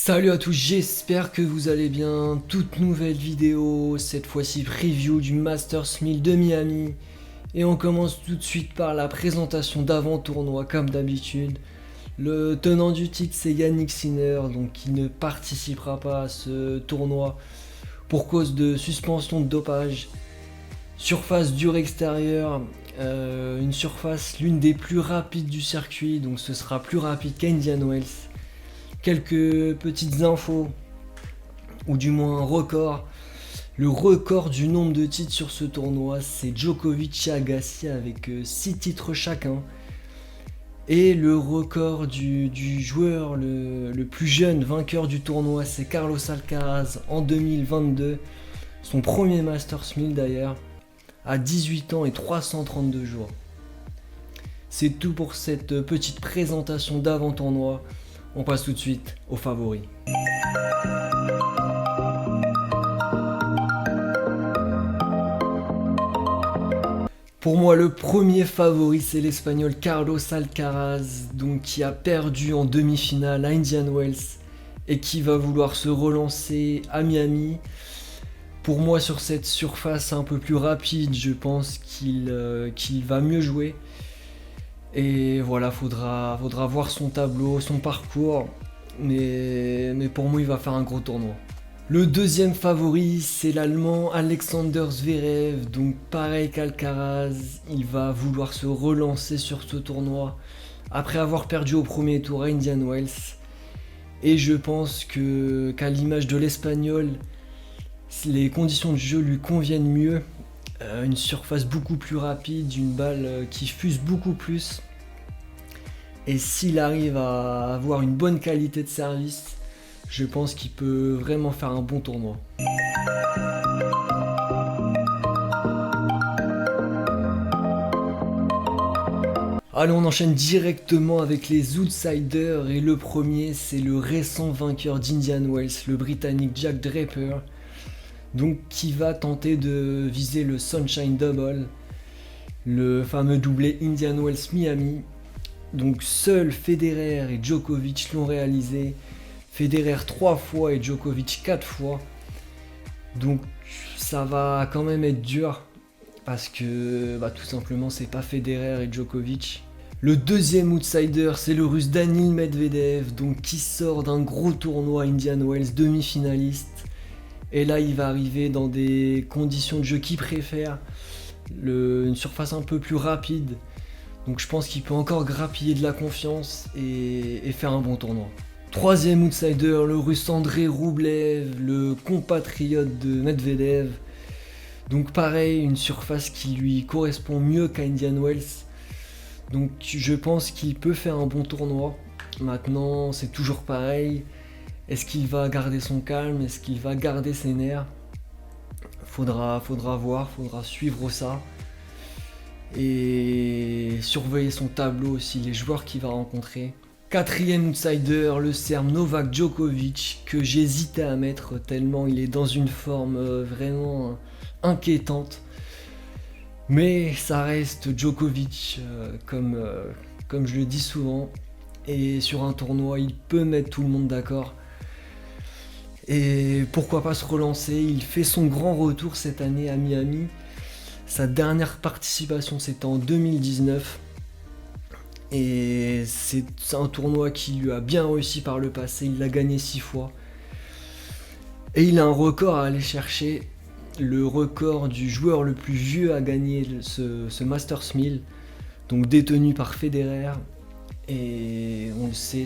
Salut à tous, j'espère que vous allez bien. Toute nouvelle vidéo, cette fois-ci preview du Masters 1000 de Miami. Et on commence tout de suite par la présentation d'avant-tournoi comme d'habitude. Le tenant du titre c'est Jannik Sinner, donc il ne participera pas à ce tournoi pour cause de suspension de dopage. Surface dure extérieure, une surface l'une des plus rapides du circuit, donc ce sera plus rapide qu'Indian Wells. Quelques petites infos, ou du moins un record. Le record du nombre de titres sur ce tournoi, c'est Djokovic et Agassi avec 6 titres chacun. Et le record du joueur le plus jeune vainqueur du tournoi, c'est Carlos Alcaraz en 2022. Son premier Masters 1000 d'ailleurs, à 18 ans et 332 jours. C'est tout pour cette petite présentation d'avant-tournoi. On passe tout de suite aux favoris. Pour moi, le premier favori, c'est l'Espagnol Carlos Alcaraz, donc qui a perdu en demi-finale à Indian Wells et qui va vouloir se relancer à Miami. Pour moi, sur cette surface un peu plus rapide, je pense qu'il va mieux jouer. Et voilà, faudra voir son tableau, son parcours, mais pour moi il va faire un gros tournoi. Le deuxième favori c'est l'Allemand Alexander Zverev, donc pareil qu'Alcaraz, il va vouloir se relancer sur ce tournoi après avoir perdu au premier tour à Indian Wells. Et je pense qu'à l'image de l'Espagnol, les conditions de jeu lui conviennent mieux. Une surface beaucoup plus rapide, une balle qui fuse beaucoup plus. Et s'il arrive à avoir une bonne qualité de service, je pense qu'il peut vraiment faire un bon tournoi. Allez, on enchaîne directement avec les outsiders et le premier c'est le récent vainqueur d'Indian Wells, le Britannique Jack Draper. Donc qui va tenter de viser le Sunshine Double, le fameux doublé Indian Wells Miami. Donc seuls Federer et Djokovic l'ont réalisé. Federer 3 fois et Djokovic 4 fois. Donc ça va quand même être dur parce que tout simplement c'est pas Federer et Djokovic. Le deuxième outsider c'est le russe Daniil Medvedev, donc qui sort d'un gros tournoi Indian Wells, demi-finaliste. Et là, il va arriver dans des conditions de jeu qu'il préfère, une surface un peu plus rapide. Donc je pense qu'il peut encore grappiller de la confiance et faire un bon tournoi. Troisième outsider, le russe Andrei Roublev, le compatriote de Medvedev. Donc pareil, une surface qui lui correspond mieux qu'à Indian Wells. Donc je pense qu'il peut faire un bon tournoi. Maintenant, c'est toujours pareil. Est-ce qu'il va garder son calme? Est-ce qu'il va garder ses nerfs? Faudra voir, faudra suivre ça. Et surveiller son tableau aussi, les joueurs qu'il va rencontrer. Quatrième outsider, le Serbe Novak Djokovic, que j'hésitais à mettre tellement il est dans une forme vraiment inquiétante. Mais ça reste Djokovic, comme je le dis souvent. Et sur un tournoi, il peut mettre tout le monde d'accord. Et pourquoi pas se relancer, il fait son grand retour cette année à Miami. Sa dernière participation c'était en 2019. Et c'est un tournoi qui lui a bien réussi par le passé, il l'a gagné 6 fois. Et il a un record à aller chercher, le record du joueur le plus vieux à gagner ce Masters 1000, donc détenu par Federer. Et on le sait,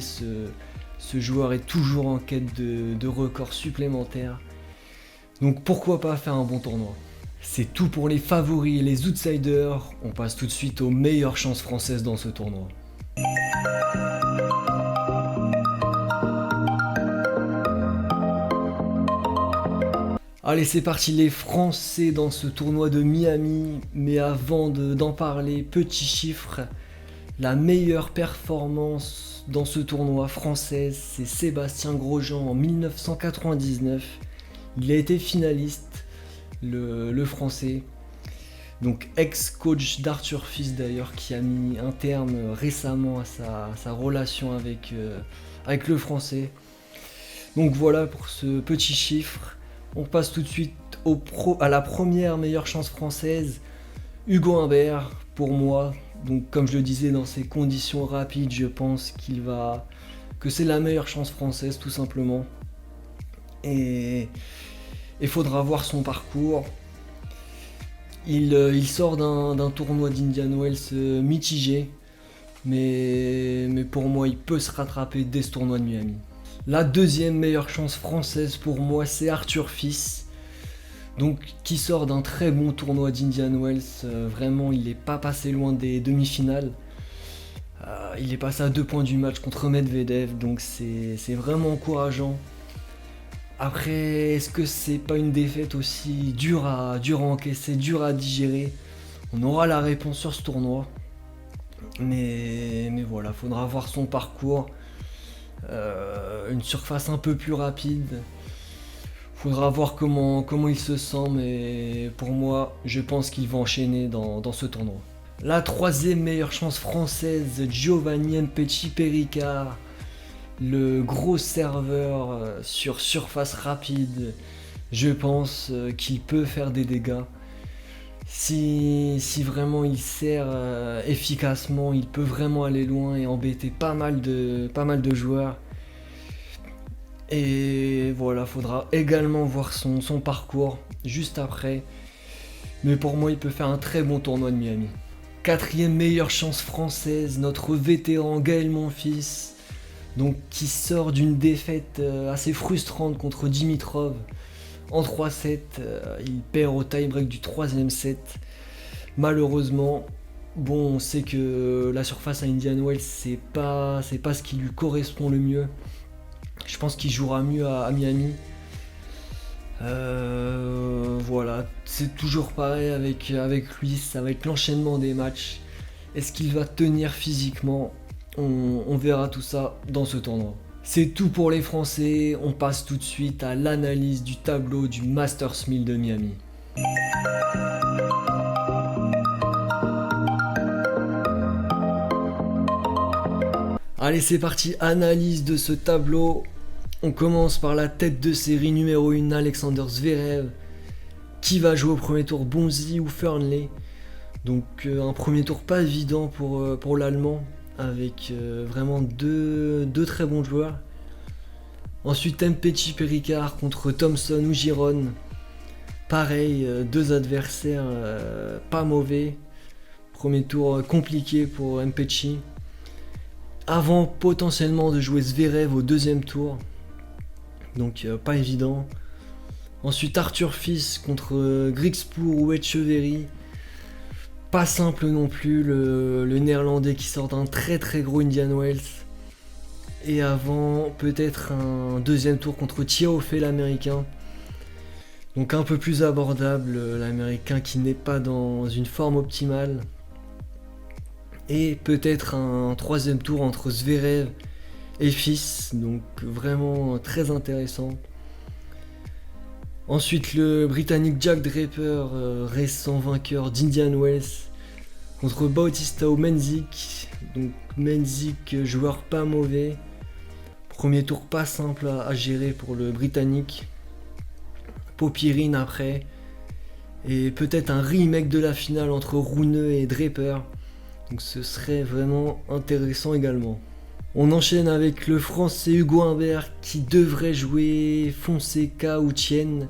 ce joueur est toujours en quête de records supplémentaires. Donc pourquoi pas faire un bon tournoi. C'est tout pour les favoris et les outsiders. On passe tout de suite aux meilleures chances françaises dans ce tournoi. Allez, c'est parti, les Français dans ce tournoi de Miami. Mais avant d'en parler, petit chiffre. La meilleure performance dans ce tournoi française, c'est Sébastien Grosjean en 1999. Il a été finaliste, le français. Donc ex-coach d'Arthur Fils d'ailleurs, qui a mis un terme récemment à sa relation avec le français. Donc voilà pour ce petit chiffre. On passe tout de suite à la première meilleure chance française, Hugo Humbert pour moi. Donc comme je le disais, dans ces conditions rapides, je pense que c'est la meilleure chance française tout simplement. Et il faudra voir son parcours. Il sort d'un tournoi d'Indian Wells mitigé, mais pour moi il peut se rattraper dès ce tournoi de Miami. La deuxième meilleure chance française pour moi, c'est Arthur Fils, donc qui sort d'un très bon tournoi d'Indian Wells. Vraiment, il n'est pas passé loin des demi-finales. Il est passé à 2 points du match contre Medvedev, donc c'est vraiment encourageant. Après, est-ce que c'est pas une défaite aussi dure à encaisser, dure à digérer? On aura la réponse sur ce tournoi. Mais voilà, faudra voir son parcours. Une surface un peu plus rapide. Faudra voir comment il se sent, mais pour moi, je pense qu'il va enchaîner dans ce tournoi. La troisième meilleure chance française, Giovanni Mpetshi Perricard, le gros serveur sur surface rapide. Je pense qu'il peut faire des dégâts. Si vraiment il sert efficacement, il peut vraiment aller loin et embêter pas mal de joueurs. Et voilà, faudra également voir son parcours juste après. Mais pour moi, il peut faire un très bon tournoi de Miami. Quatrième meilleure chance française, notre vétéran Gaël Monfils, donc qui sort d'une défaite assez frustrante contre Dimitrov. En 3-7, il perd au tie-break du 3ème set. Malheureusement, bon, on sait que la surface à Indian Wells, c'est pas ce qui lui correspond le mieux. Je pense qu'il jouera mieux à Miami. Voilà, c'est toujours pareil avec lui, ça va être l'enchaînement des matchs. Est-ce qu'il va tenir physiquement? On verra tout ça dans ce tournoi. C'est tout pour les Français, on passe tout de suite à l'analyse du tableau du Masters 1000 de Miami. Allez, c'est parti, analyse de ce tableau. On commence par la tête de série numéro 1, Alexander Zverev, qui va jouer au premier tour, Bonzi ou Fernley. Donc un premier tour pas évident pour l'Allemand, avec vraiment deux très bons joueurs. Ensuite, Mpetshi Perricard contre Thompson ou Giron. Pareil, deux adversaires pas mauvais. Premier tour compliqué pour Mpetshi. Avant potentiellement de jouer Zverev au deuxième tour. Donc pas évident. Ensuite, Arthur Fils contre Griekspoor ou Etcheverry. Pas simple non plus, le néerlandais qui sort d'un très gros Indian Wells. Et avant, peut-être un deuxième tour contre Tiafoe, l'américain. Donc un peu plus abordable, l'américain qui n'est pas dans une forme optimale. Et peut-être un troisième tour entre Zverev et Fils, donc vraiment très intéressant. Ensuite, le Britannique Jack Draper, récent vainqueur d'Indian Wells, contre Bautista ou Menzik. Donc Menzik, joueur pas mauvais. Premier tour pas simple à gérer pour le Britannique. Popirine après. Et peut-être un remake de la finale entre Rune et Draper. Donc ce serait vraiment intéressant également. On enchaîne avec le Français Hugo Humbert qui devrait jouer Fonseca ou Tienne.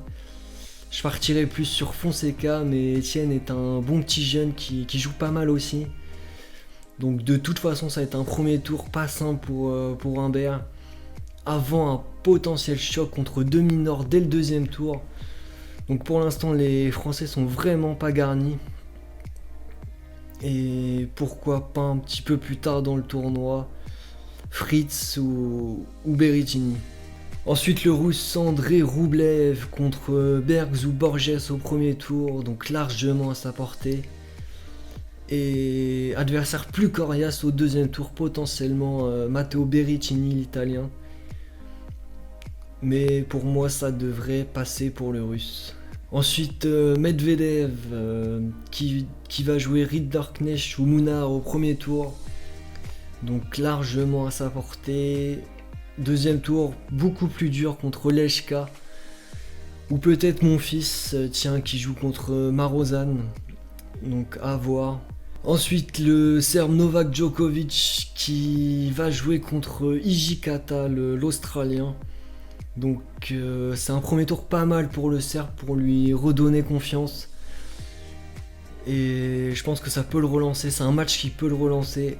Je partirais plus sur Fonseca, mais Tienne est un bon petit jeune qui joue pas mal aussi. Donc de toute façon, ça va être un premier tour pas simple pour Humbert. Avant un potentiel choc contre deux minors dès le deuxième tour. Donc pour l'instant, les Français sont vraiment pas garnis. Et pourquoi pas un petit peu plus tard dans le tournoi, Fritz ou Berrettini. Ensuite, le Russe André Roublev contre Bergs ou Borges au premier tour, donc largement à sa portée. Et adversaire plus coriace au deuxième tour, potentiellement Matteo Berrettini, l'italien. Mais pour moi, ça devrait passer pour le Russe. Ensuite, Medvedev qui va jouer Rinderknecht ou Munar au premier tour. Donc largement à sa portée. Deuxième tour, beaucoup plus dur contre Lechka. Ou peut-être mon fils, qui joue contre Marozan. Donc à voir. Ensuite, le Serbe Novak Djokovic qui va jouer contre Hijikata, l'Australien. Donc c'est un premier tour pas mal pour le Serbe pour lui redonner confiance. Et je pense que ça peut le relancer, c'est un match qui peut le relancer.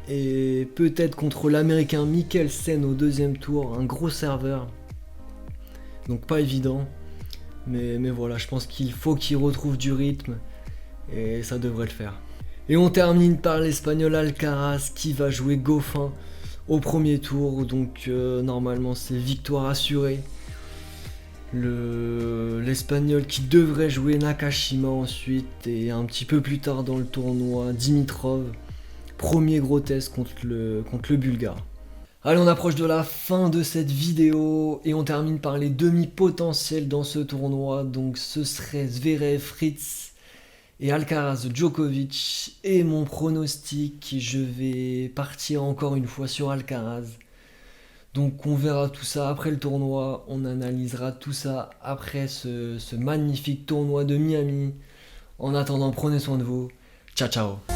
Et peut-être contre l'Américain Mikkelsen au deuxième tour, un gros serveur. Donc pas évident. Mais voilà, je pense qu'il faut qu'il retrouve du rythme. Et ça devrait le faire. Et on termine par l'Espagnol Alcaraz qui va jouer Goffin au premier tour. Donc normalement c'est victoire assurée. L'Espagnol qui devrait jouer Nakashima ensuite. Et un petit peu plus tard dans le tournoi, Dimitrov. Premier gros test contre le Bulgare. Allez, on approche de la fin de cette vidéo et on termine par les demi-potentiels dans ce tournoi. Donc ce serait Zverev, Fritz et Alcaraz, Djokovic. Et mon pronostic, je vais partir encore une fois sur Alcaraz. Donc on verra tout ça après le tournoi, on analysera tout ça après ce magnifique tournoi de Miami. En attendant, prenez soin de vous. Ciao ciao.